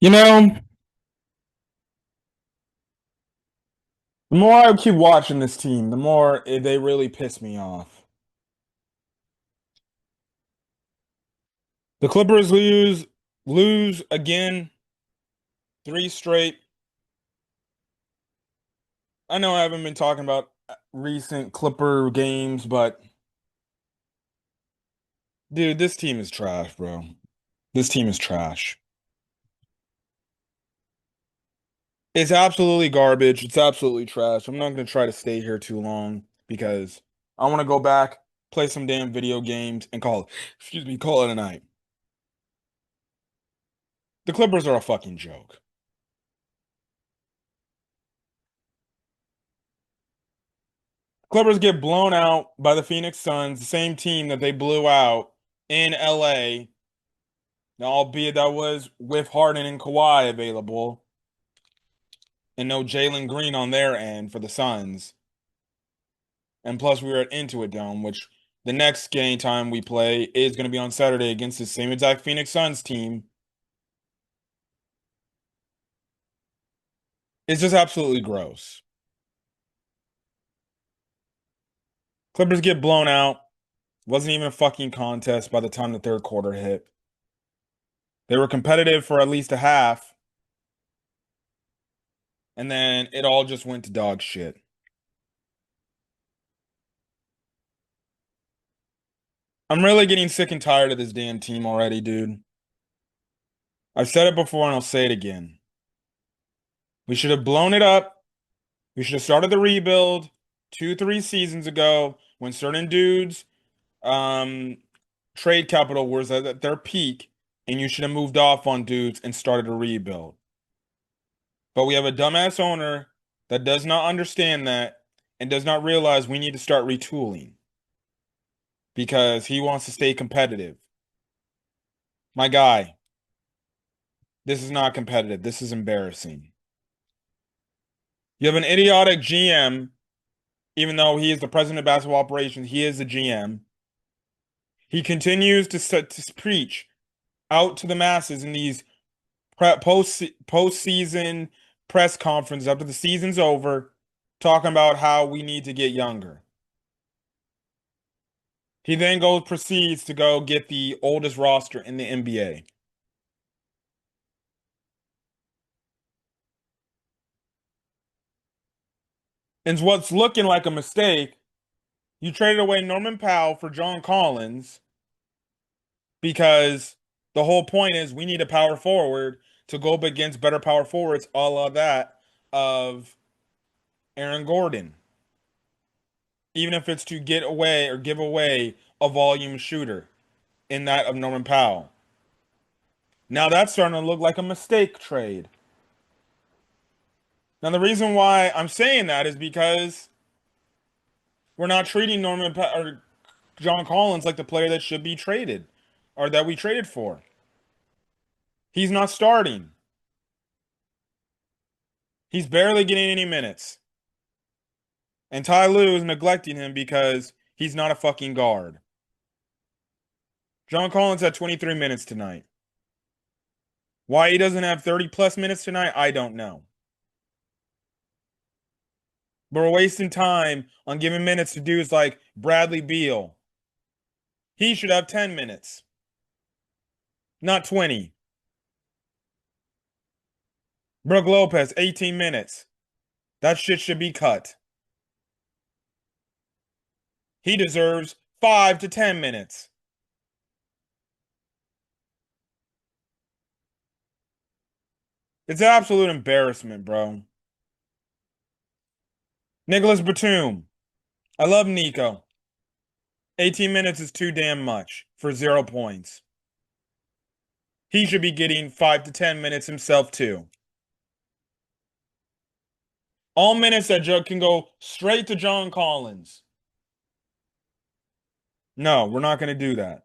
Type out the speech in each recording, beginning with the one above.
You know, the more I keep watching this team, the more they really piss me off. The Clippers lose again, three straight. I know I haven't been talking about recent Clipper games, but dude, this team is trash, bro. This team is trash. It's absolutely garbage. It's absolutely trash. I'm not going to try to stay here too long because I want to go back, play some damn video games, and call it a night. The Clippers are a fucking joke. Clippers get blown out by the Phoenix Suns, the same team that they blew out in LA. Now, albeit that was with Harden and Kawhi available, and no Jalen Green on their end for the Suns. And plus, we were at Intuit Dome, which the next game time we play is going to be on Saturday against the same exact Phoenix Suns team. It's just absolutely gross. Clippers get blown out. Wasn't even a fucking contest by the time the third quarter hit. They were competitive for at least a half, and then it all just went to dog shit. I'm really getting sick and tired of this damn team already, dude. I've said it before and I'll say it again. We should have blown it up. We should have started the rebuild 2, 3 seasons ago when certain dudes trade capital was at their peak, and you should have moved off on dudes and started a rebuild. But we have a dumbass owner that does not understand that and does not realize we need to start retooling because he wants to stay competitive. My guy, this is not competitive. This is embarrassing. You have an idiotic GM, even though he is the president of basketball operations, he is the GM. He continues to preach out to the masses in these postseason press conferences after the season's over, talking about how we need to get younger. He then proceeds to go get the oldest roster in the NBA. And what's looking like a mistake, you traded away Norman Powell for John Collins because the whole point is we need a power forward to go up against better power forwards, a la that of Aaron Gordon. Even if it's to get away or give away a volume shooter in that of Norman Powell. Now that's starting to look like a mistake trade. Now the reason why I'm saying that is because we're not treating or John Collins like the player that should be traded or that we traded for. He's not starting. He's barely getting any minutes. And Ty Lue is neglecting him because he's not a fucking guard. John Collins had 23 minutes tonight. Why he doesn't have 30 plus minutes tonight, I don't know. But we're wasting time on giving minutes to dudes like Bradley Beal. He should have 10 minutes, not 20. Brook Lopez, 18 minutes. That shit should be cut. He deserves 5 to 10 minutes. It's an absolute embarrassment, bro. Nicholas Batum. I love Nico. 18 minutes is too damn much for 0 points. He should be getting 5 to 10 minutes himself, too. All minutes that can go straight to John Collins. No, we're not going to do that.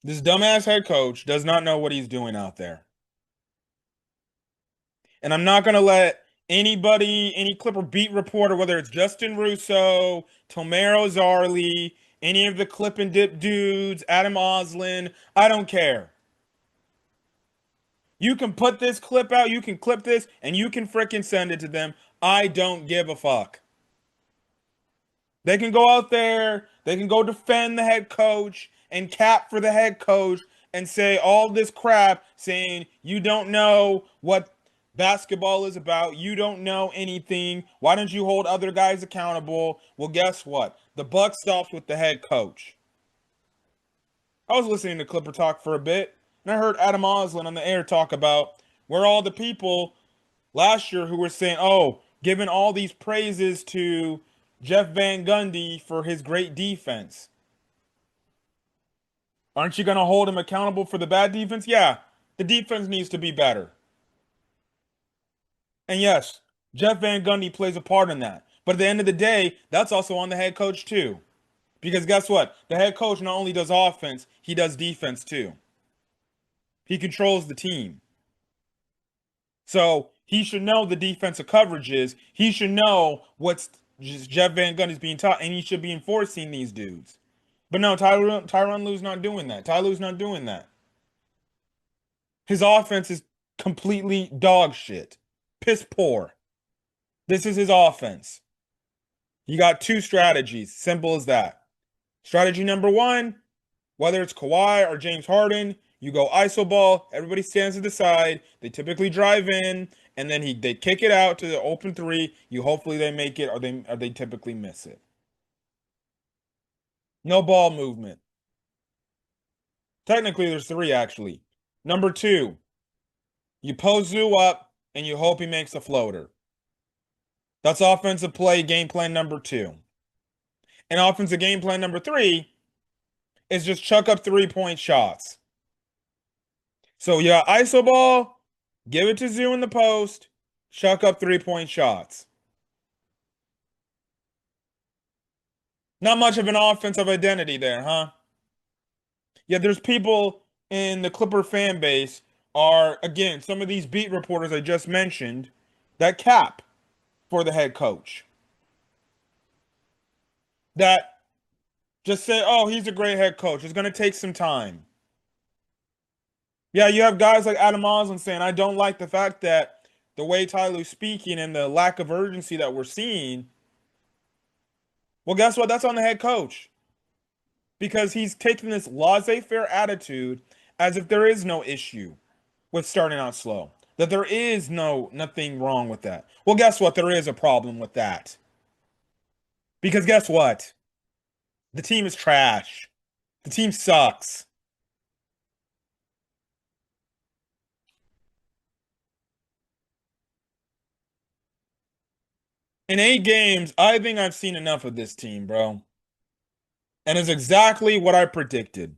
This dumbass head coach does not know what he's doing out there. And I'm not going to let anybody, any Clipper beat reporter, whether it's Justin Russo, Tomero Zarley, any of the clip and dip dudes, Adam Oslin, I don't care. You can put this clip out, you can clip this, and you can freaking send it to them. I don't give a fuck. They can go out there, they can go defend the head coach and cap for the head coach and say all this crap saying you don't know what basketball is about. You don't know anything. Why don't you hold other guys accountable? Well, guess what? The buck stops with the head coach. I was listening to Clipper talk for a bit, and I heard Adam Oslin on the air talk about where all the people last year who were saying, oh, giving all these praises to Jeff Van Gundy for his great defense. Aren't you going to hold him accountable for the bad defense? Yeah, the defense needs to be better. And yes, Jeff Van Gundy plays a part in that. But at the end of the day, that's also on the head coach too. Because guess what? The head coach not only does offense, he does defense too. He controls the team. So he should know the defensive coverages. He should know what's just Jeff Van Gundy's being taught, and he should be enforcing these dudes. But no, Tyronn Lue's not doing that. Ty Lue's not doing that. His offense is completely dog shit. Piss poor. This is his offense. You got two strategies. Simple as that. Strategy number one, whether it's Kawhi or James Harden, you go iso ball, everybody stands to the side, they typically drive in, and then they kick it out to the open three. You hopefully they make it or they typically miss it. No ball movement. Technically, there's three actually. Number two, you post Zoo up and you hope he makes a floater. That's offensive play game plan number two. And offensive game plan number three is just chuck up 3-point shots. So you got iso ball, give it to Zoo in the post, chuck up 3-point shots. Not much of an offensive identity there, huh? Yeah, there's people in the Clipper fan base are, again, some of these beat reporters I just mentioned that cap for the head coach. That just say, oh, he's a great head coach. It's going to take some time. Yeah, you have guys like Adam Oslin saying, I don't like the fact that the way Ty Lue's speaking and the lack of urgency that we're seeing. Well, guess what? That's on the head coach. Because he's taking this laissez-faire attitude as if there is no issue with starting out slow. That there is nothing wrong with that. Well, guess what? There is a problem with that. Because guess what? The team is trash. The team sucks. In 8 games, I think I've seen enough of this team, bro. And it's exactly what I predicted.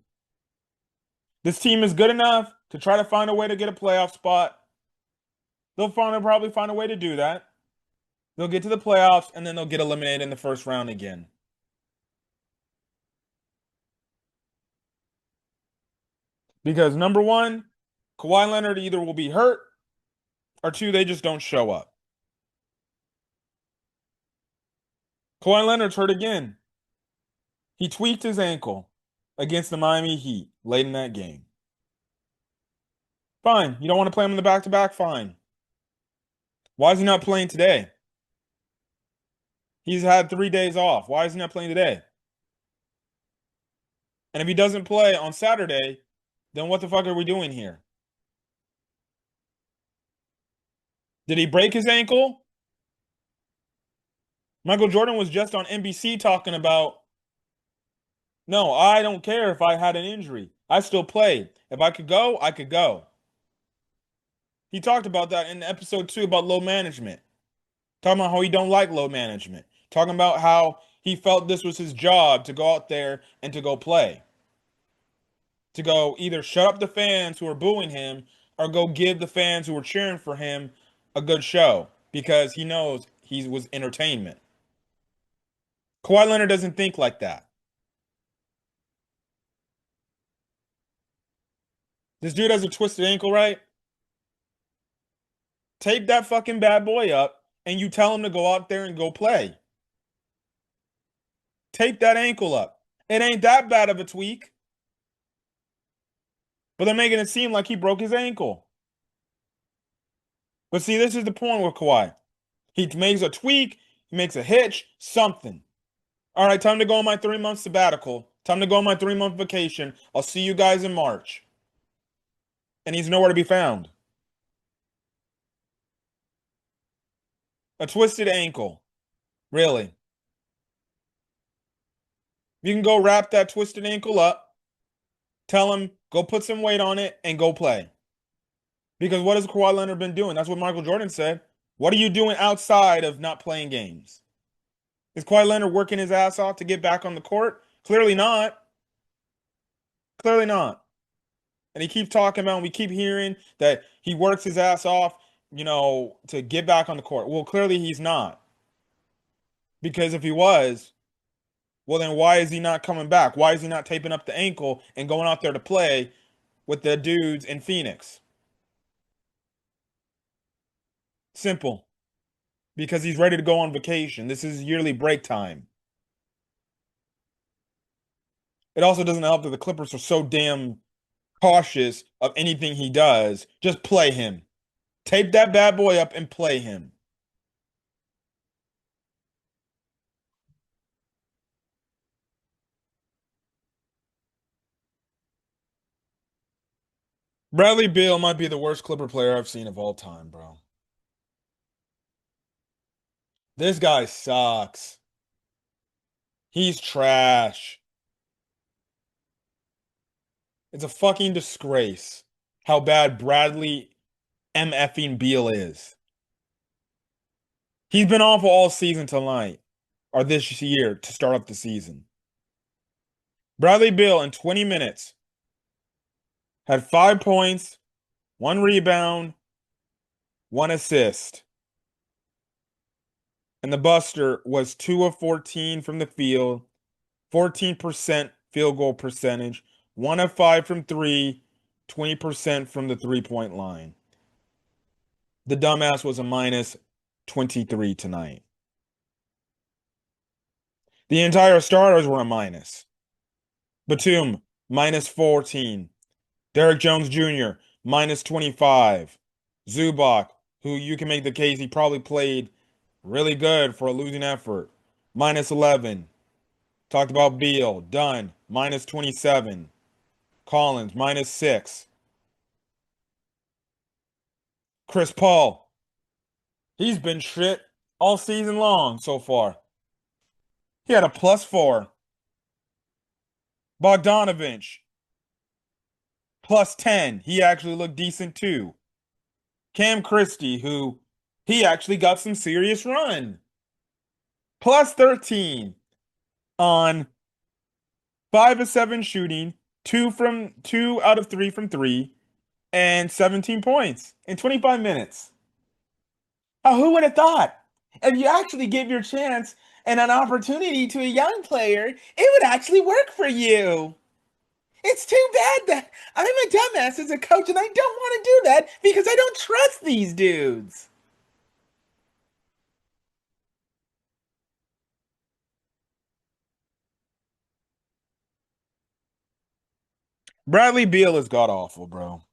This team is good enough to try to find a way to get a playoff spot. They'll probably find a way to do that. They'll get to the playoffs, and then they'll get eliminated in the first round again. Because number one, Kawhi Leonard either will be hurt, or two, they just don't show up. Kawhi Leonard's hurt again. He tweaked his ankle against the Miami Heat late in that game. Fine. You don't want to play him in the back-to-back? Fine. Why is he not playing today? He's had 3 days off. Why is he not playing today? And if he doesn't play on Saturday, then what the fuck are we doing here? Did he break his ankle? Michael Jordan was just on NBC talking about, no, I don't care if I had an injury. I still played. If I could go, I could go. He talked about that in episode 2 about load management. Talking about how he don't like load management. Talking about how he felt this was his job to go out there and to go play. To go either shut up the fans who are booing him or go give the fans who are cheering for him a good show because he knows he was entertainment. Kawhi Leonard doesn't think like that. This dude has a twisted ankle, right? Tape that fucking bad boy up and you tell him to go out there and go play. Tape that ankle up. It ain't that bad of a tweak, but they're making it seem like he broke his ankle. But see, this is the point with Kawhi. He makes a tweak, he makes a hitch, something. All right, time to go on my 3 month sabbatical. Time to go on my 3 month vacation. I'll see you guys in March. And he's nowhere to be found. A twisted ankle. Really. You can go wrap that twisted ankle up, tell him, go put some weight on it, and go play. Because what has Kawhi Leonard been doing? That's what Michael Jordan said. What are you doing outside of not playing games? Is Kawhi Leonard working his ass off to get back on the court? Clearly not. Clearly not. And he keeps talking about, and we keep hearing that he works his ass off, to get back on the court. Well, clearly he's not. Because if he was, well, then why is he not coming back? Why is he not taping up the ankle and going out there to play with the dudes in Phoenix? Simple. Because he's ready to go on vacation. This is yearly break time. It also doesn't help that the Clippers are so damn cautious of anything he does. Just play him. Tape that bad boy up and play him. Bradley Beal might be the worst Clipper player I've seen of all time, bro. This guy sucks. He's trash. It's a fucking disgrace how bad Bradley MFing Beal is. He's been awful all season tonight, or this year to start off the season. Bradley Beal in 20 minutes had 5 points, 1 rebound, 1 assist. And the Buster was 2 of 14 from the field, 14% field goal percentage, 1 of 5 from three, 20% from the 3-point line. The dumbass was a minus 23 tonight. The entire starters were a minus. Batum, minus 14. Derrick Jones Jr., minus 25. Zubac, who you can make the case he probably played really good for a losing effort, minus 11. Talked about Beal, done, minus 27. Collins, minus 6. Chris Paul, he's been shit all season long so far. He had a plus 4. Bogdanovich, plus 10. He actually looked decent too. Cam Christie, who he actually got some serious run. Plus 13 on 5 of 7 shooting, 2 out of 3 from 3, and 17 points in 25 minutes. Oh, who would have thought? If you actually give your chance and an opportunity to a young player, it would actually work for you. It's too bad that I'm a dumbass as a coach and I don't want to do that because I don't trust these dudes. Bradley Beal is god awful, bro.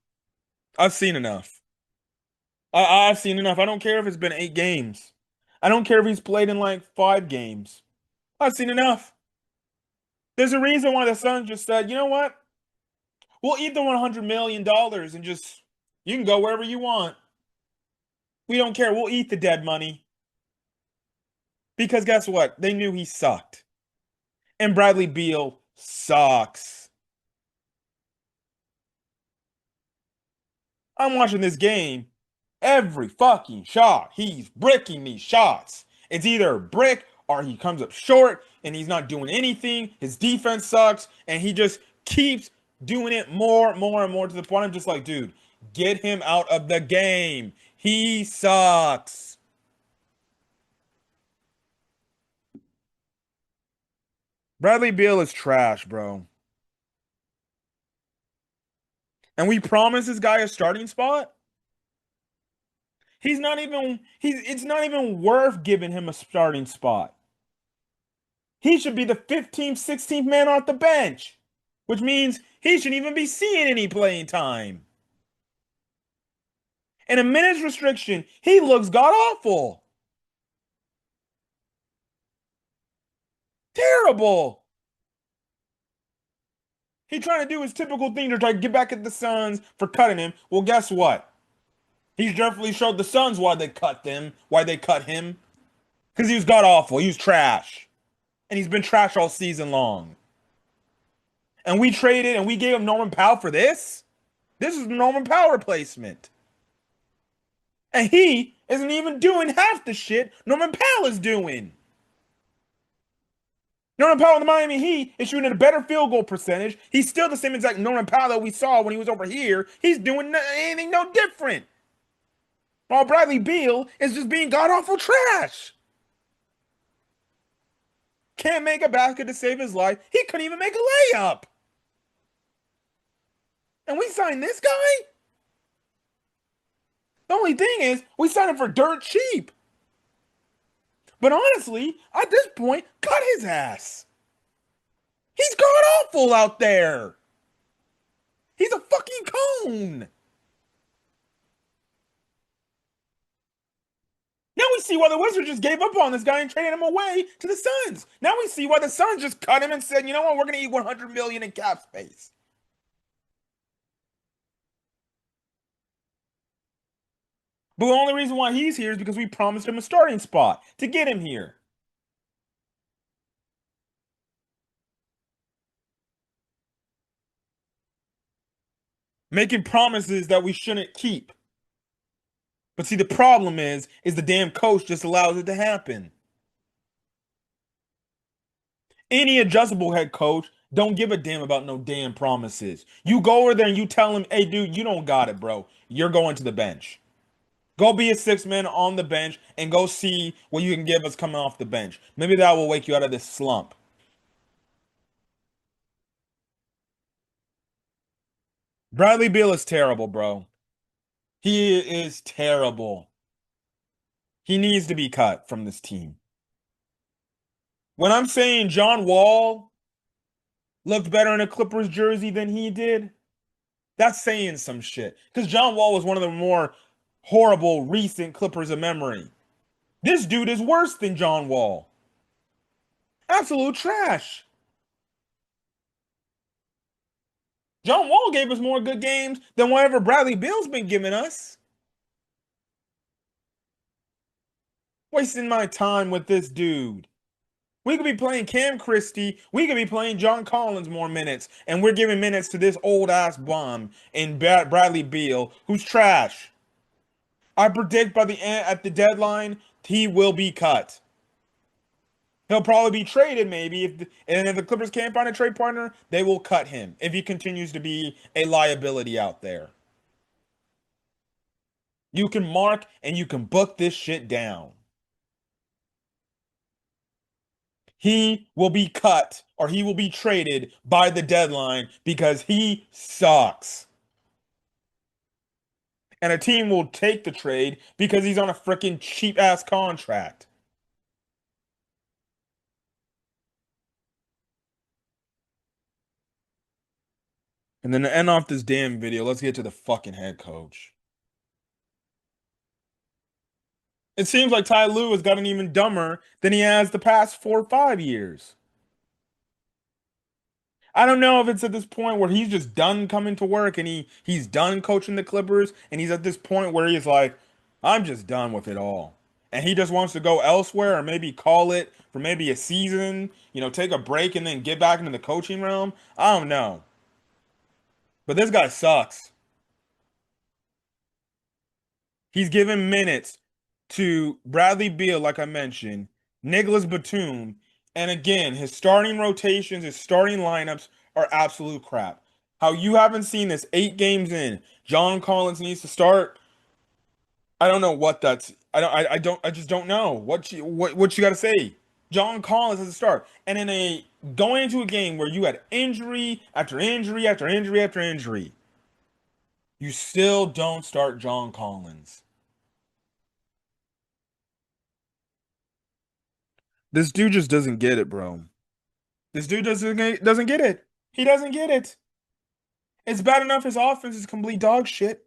I've seen enough. I've seen enough. I don't care if it's been 8 games. I don't care if he's played in like 5 games. I've seen enough. There's a reason why the Suns just said, you know what? We'll eat the $100 million and just you can go wherever you want. We don't care. We'll eat the dead money. Because guess what? They knew he sucked. And Bradley Beal sucks. I'm watching this game. Every fucking shot, he's bricking these shots. It's either a brick or he comes up short and he's not doing anything. His defense sucks and he just keeps doing it more, and more to the point I'm just like, dude, get him out of the game. He sucks. Bradley Beal is trash, bro. And we promised this guy a starting spot. It's not even worth giving him a starting spot. He should be the 15th, 16th man off the bench, which means he shouldn't even be seeing any playing time. In a minutes restriction, he looks god awful. Terrible. He trying to do his typical thing to try to get back at the Suns for cutting him. Well, guess what? He's definitely showed the Suns why they cut them, why they cut him. Because he was god awful. He was trash. And he's been trash all season long. And we traded and we gave him Norman Powell for this? This is Norman Powell replacement. And he isn't even doing half the shit Norman Powell is doing. Norman Powell in the Miami Heat is shooting at a better field goal percentage. He's still the same exact Norman Powell that we saw when he was over here. He's doing anything no different. While Bradley Beal is just being god awful trash. Can't make a basket to save his life. He couldn't even make a layup. And we signed this guy? The only thing is, we signed him for dirt cheap. But honestly, at this point, cut his ass. He's god awful out there. He's a fucking cone. Now we see why the Wizards just gave up on this guy and traded him away to the Suns. Now we see why the Suns just cut him and said, you know what, we're going to eat 100 million in cap space. But the only reason why he's here is because we promised him a starting spot to get him here. Making promises that we shouldn't keep. But see, the problem is the damn coach just allows it to happen. Any adjustable head coach don't give a damn about no damn promises. You go over there and you tell him, hey, dude, you don't got it, bro. You're going to the bench. Go be a six man on the bench and go see what you can give us coming off the bench. Maybe that will wake you out of this slump. Bradley Beal is terrible, bro. He is terrible. He needs to be cut from this team. When I'm saying John Wall looked better in a Clippers jersey than he did, that's saying some shit. Because John Wall was one of the more horrible recent Clippers of memory. This dude is worse than John Wall. Absolute trash. John Wall gave us more good games than whatever Bradley Beal's been giving us. Wasting my time with this dude. We could be playing Cam Christie. We could be playing John Collins more minutes. And we're giving minutes to this old ass bum in Bradley Beal, who's trash. I predict by the end, at the deadline, he will be cut. He'll probably be traded, maybe. If the Clippers can't find a trade partner, they will cut him if he continues to be a liability out there. You can mark and you can book this shit down. He will be cut or he will be traded by the deadline because he sucks. And a team will take the trade because he's on a freaking cheap ass contract. And then to end off this damn video, let's get to the fucking head coach. It seems like Ty Lue has gotten even dumber than he has the past 4 or 5 years. I don't know if it's at this point where he's just done coming to work and he's done coaching the Clippers and he's at this point where he's like, I'm just done with it all. And he just wants to go elsewhere or maybe call it for maybe a season, take a break and then get back into the coaching realm. I don't know. But this guy sucks. He's given minutes to Bradley Beal, like I mentioned, Nicholas Batum, and again, his starting rotations, his starting lineups are absolute crap. How you haven't seen this 8 games in, John Collins needs to start. I don't know what that's. I just don't know what you got to say. John Collins has to start, and in a going into a game where you had injury after injury after injury after injury, you still don't start John Collins. This dude just doesn't get it, bro. This dude doesn't get it. He doesn't get it. It's bad enough his offense is complete dog shit.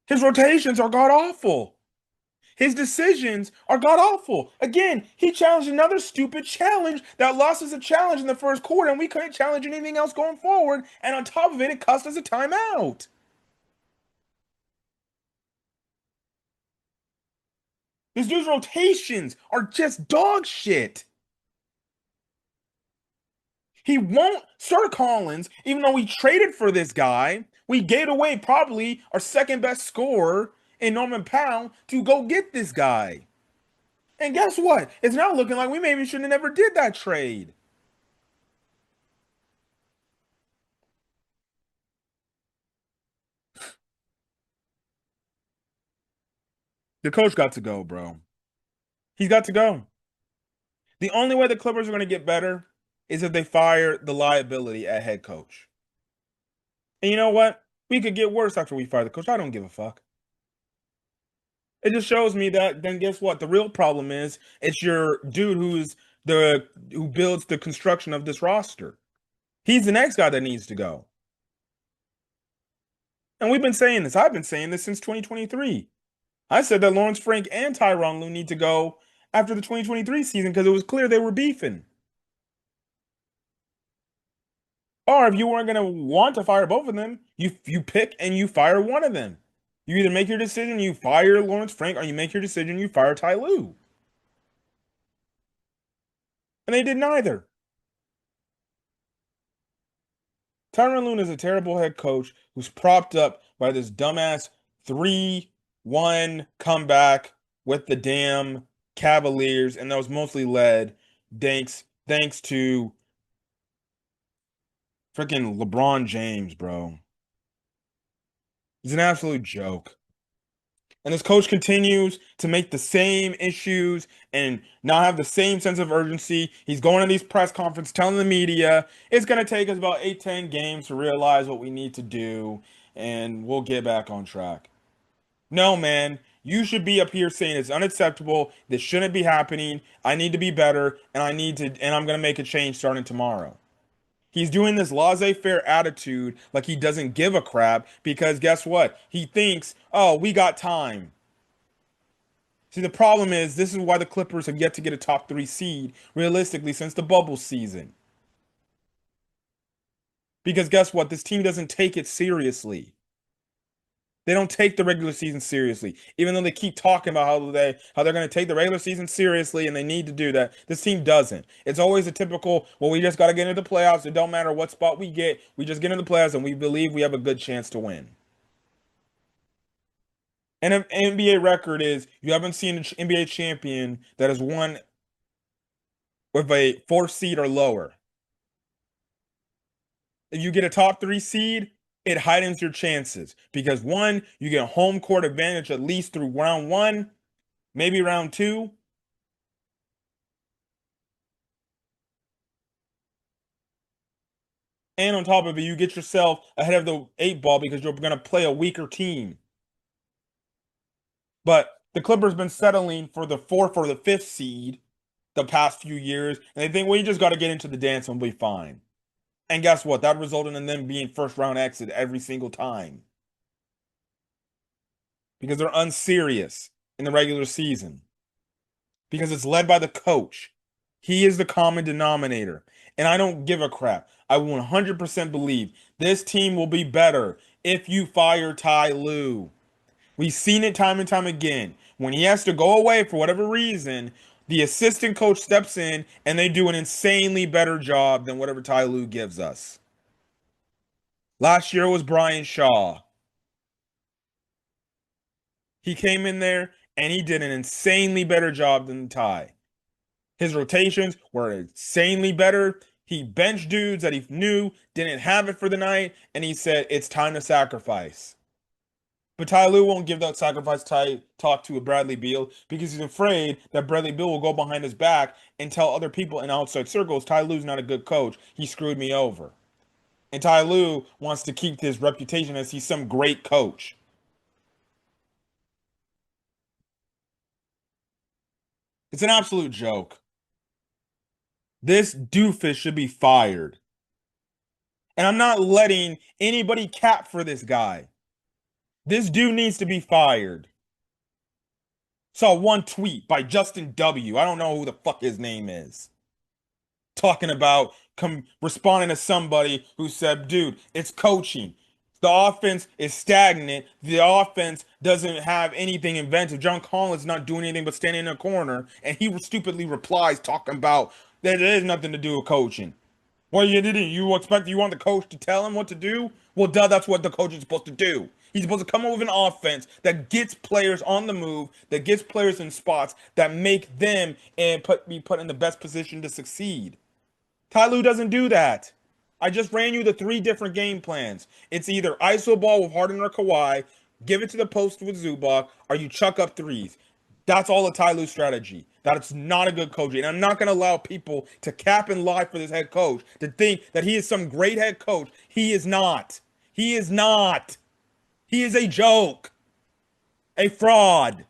His rotations are god awful. His decisions are god awful. Again, he challenged another stupid challenge that lost us a challenge in the first quarter, and we couldn't challenge anything else going forward. And on top of it, it cost us a timeout. This dude's rotations are just dog shit. He won't start Collins, even though we traded for this guy. We gave away probably our second best scorer in Norman Powell to go get this guy. And guess what? It's now looking like we maybe shouldn't have never did that trade. The coach got to go, bro. He's got to go. The only way the Clippers are going to get better is if they fire the liability at head coach. And you know what? We could get worse after we fire the coach. I don't give a fuck. It just shows me that then guess what? The real problem is it's your dude who builds the construction of this roster. He's the next guy that needs to go. And we've been saying this. I've been saying this since 2023. I said that Lawrence Frank and Tyronn Lue need to go after the 2023 season because it was clear they were beefing. Or if you weren't going to want to fire both of them, you pick and you fire one of them. You either make your decision, you fire Lawrence Frank, or you make your decision, you fire Ty Lue. And they did neither. Tyronn Lue is a terrible head coach who's propped up by this dumbass 3-1 comeback with the damn Cavaliers, and that was mostly led thanks to freaking LeBron James, bro. He's an absolute joke. And this coach continues to make the same issues and not have the same sense of urgency. He's going to these press conferences telling the media it's going to take us about 8, 10 games to realize what we need to do, and we'll get back on track. No, man, you should be up here saying it's unacceptable. This shouldn't be happening. I need to be better, and I'm going to make a change starting tomorrow. He's doing this laissez-faire attitude like he doesn't give a crap because guess what? He thinks, oh, we got time. See, the problem is this is why the Clippers have yet to get a top 3 seed realistically since the bubble season. Because guess what? This team doesn't take it seriously. They don't take the regular season seriously, even though they keep talking about how they're going to take the regular season seriously and they need to do that. This team doesn't. It's always a typical, well, we just got to get into the playoffs. It don't matter what spot we get. We just get into the playoffs and we believe we have a good chance to win. And an NBA record is you haven't seen an NBA champion that has won with a 4th seed or lower. If you get a top 3 seed, it heightens your chances because one, you get a home court advantage at least through round 1, maybe round 2. And on top of it, you get yourself ahead of the 8 ball because you're going to play a weaker team. But the Clippers been settling for the 4th or the 5th seed the past few years, and they think, well, you just got to get into the dance and we'll be fine. And guess what? That resulted in them being first round exit every single time because they're unserious in the regular season because it's led by the coach. He is the common denominator. And I don't give a crap. I 100% believe this team will be better if you fire Ty Lue. We've seen it time and time again. When he has to go away for whatever reason, the assistant coach steps in and they do an insanely better job than whatever Ty Lue gives us. Last year was Brian Shaw. He came in there and he did an insanely better job than Ty. His rotations were insanely better. He benched dudes that he knew didn't have it for the night, and he said, it's time to sacrifice. But Ty Lue won't give that sacrifice talk to a Bradley Beal because he's afraid that Bradley Beal will go behind his back and tell other people in outside circles, Ty Lue's not a good coach. He screwed me over. And Ty Lue wants to keep his reputation as he's some great coach. It's an absolute joke. This doofus should be fired. And I'm not letting anybody cap for this guy. This dude needs to be fired. Saw one tweet by Justin W. I don't know who the fuck his name is. Talking about responding to somebody who said, dude, it's coaching. The offense is stagnant. The offense doesn't have anything inventive. John Collins not doing anything but standing in a corner. And he stupidly replies talking about that it has nothing to do with coaching. Well, you want the coach to tell him what to do? Well, duh, that's what the coach is supposed to do. He's supposed to come up with an offense that gets players on the move, that gets players in spots that make them and be put in the best position to succeed. Ty Lue doesn't do that. I just ran you the three different game plans. It's either iso ball with Harden or Kawhi, give it to the post with Zubac, or you chuck up threes. That's all a Ty Lue strategy. That's not a good coach. And I'm not going to allow people to cap and lie for this head coach to think that he is some great head coach. He is not. He is not. He is a joke, a fraud.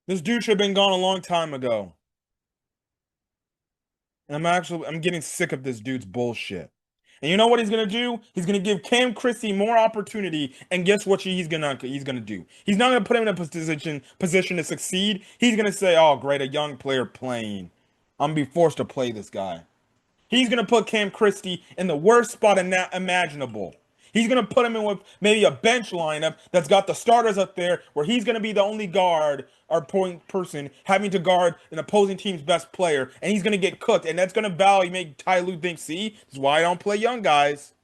This dude should have been gone a long time ago. And I'm getting sick of this dude's bullshit. And you know what he's gonna do? He's gonna give Cam Christie more opportunity, and guess what he's gonna do? He's not gonna put him in a position to succeed. He's gonna say, "Oh, great, a young player playing. I'm gonna be forced to play this guy." He's gonna put Cam Christie in the worst spot imaginable. He's gonna put him in with maybe a bench lineup that's got the starters up there, where he's gonna be the only guard or point person having to guard an opposing team's best player, and he's gonna get cooked, and that's gonna make Ty Lue think, "See, this is why I don't play young guys."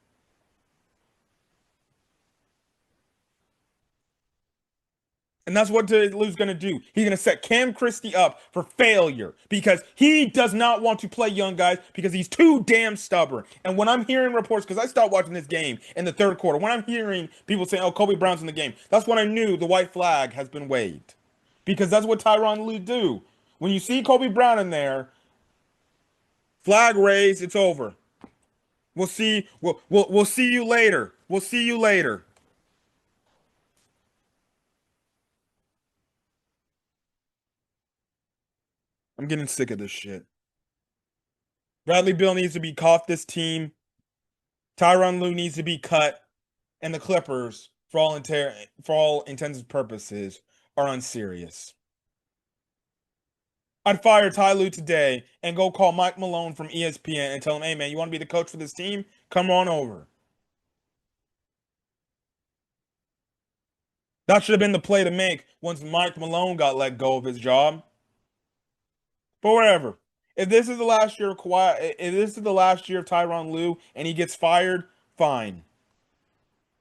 And that's what Lue's going to do. He's going to set Cam Christie up for failure because he does not want to play young guys because he's too damn stubborn. And when I'm hearing reports, because I stopped watching this game in the third quarter, when I'm hearing people saying, "Oh, Kobe Brown's in the game," that's when I knew the white flag has been waved. Because that's what Tyronn Lue do. When you see Kobe Brown in there, flag raised, it's over. We'll see. We'll see you later. We'll see you later. I'm getting sick of this shit. Bradley Beal needs to be off this team. Tyronn Lue needs to be cut, and the Clippers, for all intents and purposes, are unserious. I'd fire Ty Lue today and go call Mike Malone from ESPN and tell him, "Hey man, you want to be the coach for this team? Come on over." That should have been the play to make once Mike Malone got let go of his job. But whatever. If this is the last year of Kawhi, if this is the last year of Tyronn Lue and he gets fired, fine.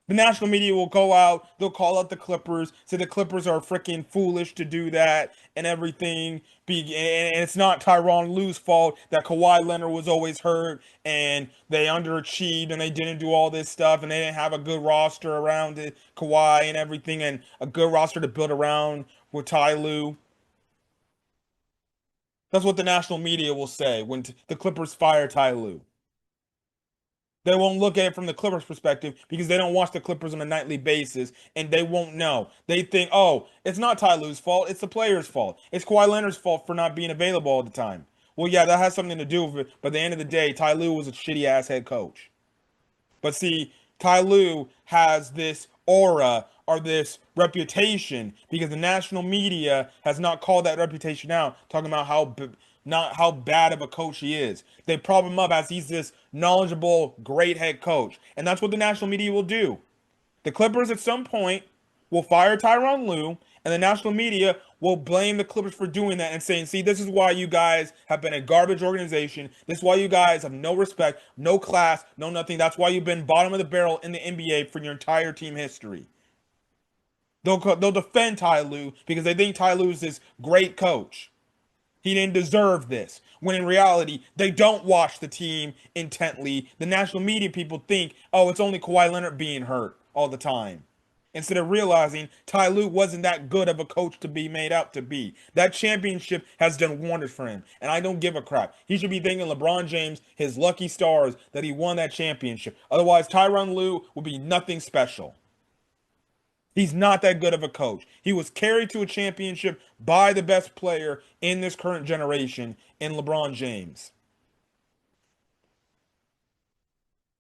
The national media will go out, they'll call out the Clippers, say the Clippers are freaking foolish to do that and everything. And it's not Tyronn Lue's fault that Kawhi Leonard was always hurt and they underachieved and they didn't do all this stuff and they didn't have a good roster around it, Kawhi and everything, and a good roster to build around with Ty Lue. That's what the national media will say when the Clippers fire Ty Lue. They won't look at it from the Clippers' perspective because they don't watch the Clippers on a nightly basis and they won't know. They think, "Oh, it's not Ty Lue's fault. It's the player's fault. It's Kawhi Leonard's fault for not being available all the time." Well, yeah, that has something to do with it. But at the end of the day, Ty Lue was a shitty ass head coach. But see, Ty Lue has this aura or this reputation because the national media has not called that reputation out, talking about not how bad of a coach he is. They prop him up as he's this knowledgeable, great head coach, and that's what the national media will do. The Clippers at some point will fire Tyronn Lue, and the national media will blame the Clippers for doing that and saying, "See, this is why you guys have been a garbage organization. This is why you guys have no respect, no class, no nothing. That's why you've been bottom of the barrel in the NBA for your entire team history." They'll defend Ty Lue because they think Ty Lue is this great coach. He didn't deserve this. When in reality, they don't watch the team intently. The national media people think, "Oh, it's only Kawhi Leonard being hurt all the time." instead of realizing Ty Lue wasn't that good of a coach to be made out to be. That championship has done wonders for him, and I don't give a crap. He should be thanking LeBron James, his lucky stars, that he won that championship. Otherwise, Tyronn Lue would be nothing special. He's not that good of a coach. He was carried to a championship by the best player in this current generation in LeBron James.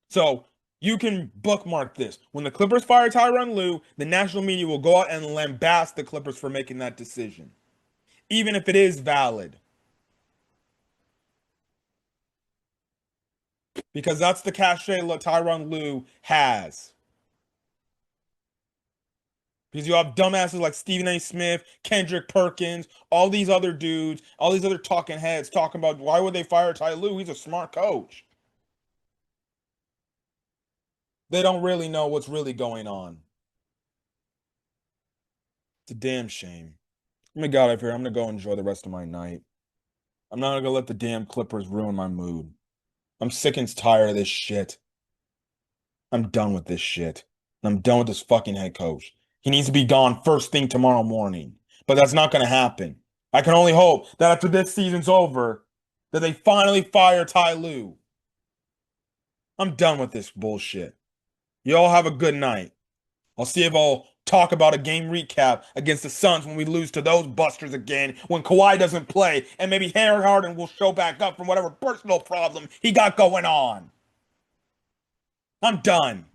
So you can bookmark this. When the Clippers fire Tyronn Lue, the national media will go out and lambast the Clippers for making that decision, even if it is valid. Because that's the cachet Tyronn Lue has. Because you have dumbasses like Stephen A. Smith, Kendrick Perkins, all these other dudes, all these other talking heads talking about why would they fire Ty Lue? He's a smart coach. They don't really know what's really going on. It's a damn shame. I'm gonna get out of here. I'm gonna go enjoy the rest of my night. I'm not gonna let the damn Clippers ruin my mood. I'm sick and tired of this shit. I'm done with this shit. I'm done with this fucking head coach. He needs to be gone first thing tomorrow morning. But that's not gonna happen. I can only hope that after this season's over, that they finally fire Ty Lue. I'm done with this bullshit. You all have a good night. I'll see if I'll talk about a game recap against the Suns when we lose to those busters again, when Kawhi doesn't play, and maybe Harry Harden will show back up from whatever personal problem he got going on. I'm done.